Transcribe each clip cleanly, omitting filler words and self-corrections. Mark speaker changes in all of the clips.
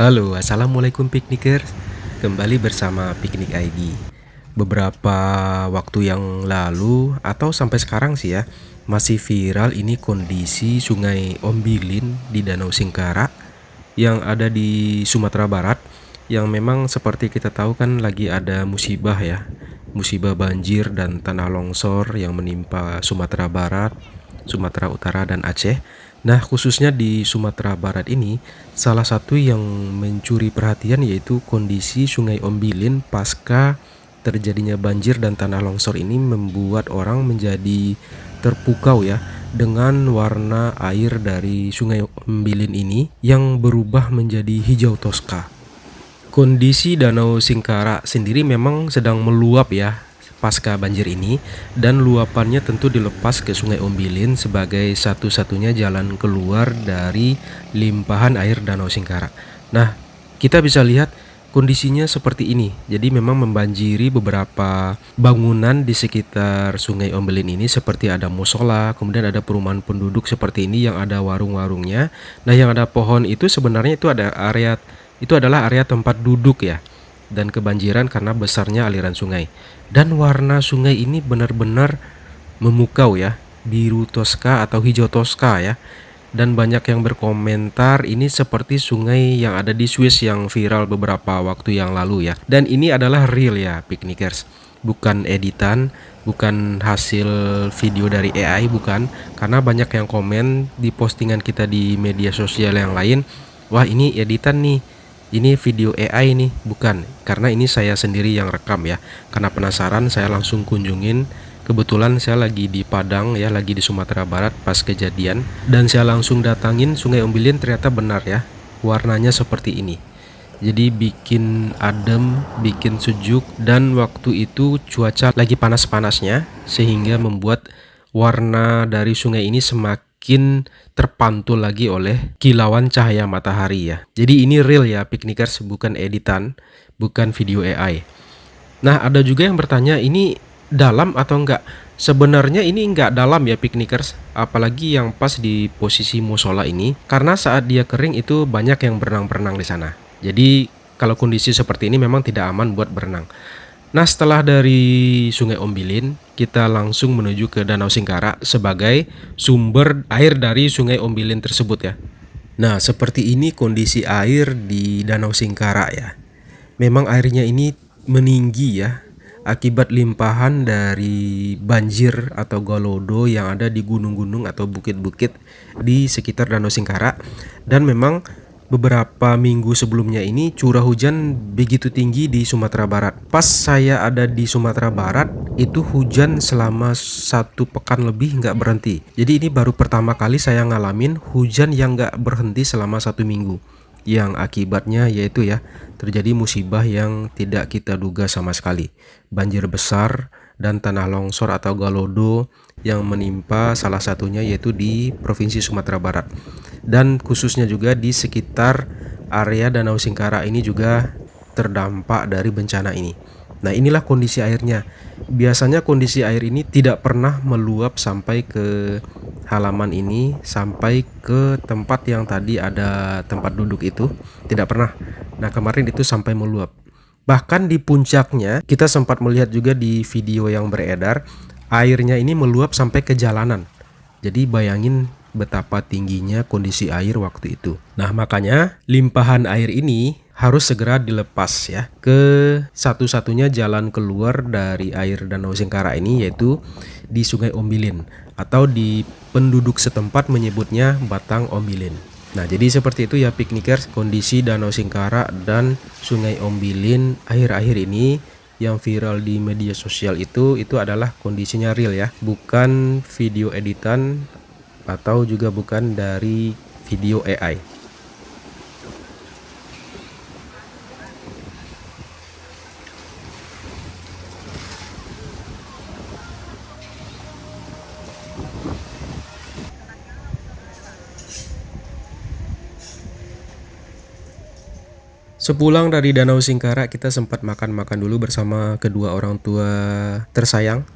Speaker 1: Halo, assalamualaikum piknikers. Kembali bersama Piknik ID. Beberapa waktu yang lalu atau sampai sekarang sih ya, masih viral ini kondisi Sungai Ombilin di Danau Singkara yang ada di Sumatera Barat, yang memang seperti kita tahu kan lagi ada musibah ya. Musibah banjir dan tanah longsor yang menimpa Sumatera Barat, Sumatera Utara dan Aceh. Nah, khususnya di Sumatera Barat ini, salah satu yang mencuri perhatian yaitu kondisi Sungai Ombilin pasca terjadinya banjir dan tanah longsor ini membuat orang menjadi terpukau ya dengan warna air dari Sungai Ombilin ini yang berubah menjadi hijau toska. Kondisi Danau Singkara sendiri memang sedang meluap ya pasca banjir ini, dan luapannya tentu dilepas ke Sungai Ombilin sebagai satu-satunya jalan keluar dari limpahan air Danau Singkara. Nah, kita bisa lihat kondisinya seperti ini. Jadi memang membanjiri beberapa bangunan di sekitar Sungai Ombilin ini, seperti ada musola, kemudian ada perumahan penduduk seperti ini yang ada warung-warungnya. Nah, yang ada pohon itu sebenarnya itu adalah area tempat duduk ya, dan kebanjiran karena besarnya aliran sungai. Dan warna sungai ini benar-benar memukau ya, biru toska atau hijau toska ya. Dan banyak yang berkomentar ini seperti sungai yang ada di Swiss yang viral beberapa waktu yang lalu ya. Dan ini adalah real ya piknikers, bukan editan, bukan hasil video dari AI, bukan. Karena banyak yang komen di postingan kita di media sosial yang lain, wah ini editan nih, ini video AI nih. Bukan, karena ini saya sendiri yang rekam ya. Karena penasaran saya langsung kunjungin. Kebetulan saya lagi di Padang ya, lagi di Sumatera Barat pas kejadian, dan saya langsung datangin Sungai Ombilin. Ternyata benar ya, warnanya seperti ini. Jadi bikin adem, bikin sejuk, dan waktu itu cuaca lagi panas-panasnya sehingga membuat warna dari sungai ini semakin terpantul lagi oleh kilauan cahaya matahari ya. Jadi ini real ya piknikers, bukan editan, bukan video AI. Nah, ada juga yang bertanya ini dalam atau enggak? Sebenarnya ini enggak dalam ya piknikers, apalagi yang pas di posisi musola ini, karena saat dia kering itu banyak yang berenang-berenang di sana. Jadi kalau kondisi seperti ini memang tidak aman buat berenang. Nah, setelah dari Sungai Ombilin, kita langsung menuju ke Danau Singkara sebagai sumber air dari Sungai Ombilin tersebut ya. Nah, seperti ini kondisi air di Danau Singkara ya. Memang airnya ini meninggi ya, akibat limpahan dari banjir atau galodo yang ada di gunung-gunung atau bukit-bukit di sekitar Danau Singkara. Dan memang beberapa minggu sebelumnya ini curah hujan begitu tinggi di Sumatera Barat. Pas saya ada di Sumatera Barat itu hujan selama 1 pekan lebih nggak berhenti. Jadi ini baru pertama kali saya ngalamin hujan yang nggak berhenti selama 1 minggu, yang akibatnya yaitu ya terjadi musibah yang tidak kita duga sama sekali. Banjir besar dan tanah longsor atau galodo yang menimpa salah satunya yaitu di Provinsi Sumatera Barat. Dan khususnya juga di sekitar area Danau Singkara ini juga terdampak dari bencana ini. Nah, inilah kondisi airnya. Biasanya kondisi air ini tidak pernah meluap sampai ke halaman ini, sampai ke tempat yang tadi ada tempat duduk itu, tidak pernah. Nah, kemarin itu sampai meluap. Bahkan di puncaknya kita sempat melihat juga di video yang beredar, airnya ini meluap sampai ke jalanan. Jadi bayangin betapa tingginya kondisi air waktu itu. Nah, makanya limpahan air ini harus segera dilepas ya ke satu-satunya jalan keluar dari air Danau Singkara ini, yaitu di Sungai Ombilin, atau di penduduk setempat menyebutnya Batang Ombilin. Nah, jadi seperti itu ya piknikers, kondisi Danau Singkara dan Sungai Ombilin akhir-akhir ini yang viral di media sosial. Itu adalah kondisinya real ya, bukan video editan atau juga bukan dari video AI. Sepulang dari Danau Singkara, kita sempat makan-makan dulu bersama kedua orang tua tersayang.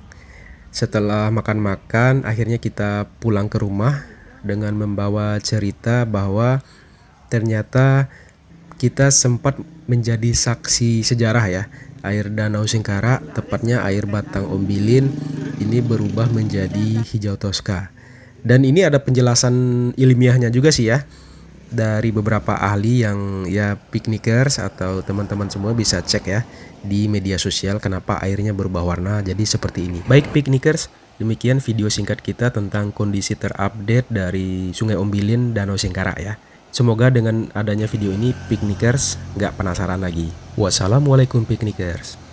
Speaker 1: Setelah makan-makan, akhirnya kita pulang ke rumah dengan membawa cerita bahwa ternyata kita sempat menjadi saksi sejarah ya. Air Danau Singkara, tepatnya air Batang Ombilin, ini berubah menjadi hijau toska. Dan ini ada penjelasan ilmiahnya juga sih ya, dari beberapa ahli yang ya piknikers atau teman-teman semua bisa cek ya di media sosial kenapa airnya berubah warna jadi seperti ini. Baik piknikers, demikian video singkat kita tentang kondisi terupdate dari Sungai Ombilin Danau Singkara ya. Semoga dengan adanya video ini piknikers nggak penasaran lagi. Wassalamualaikum piknikers.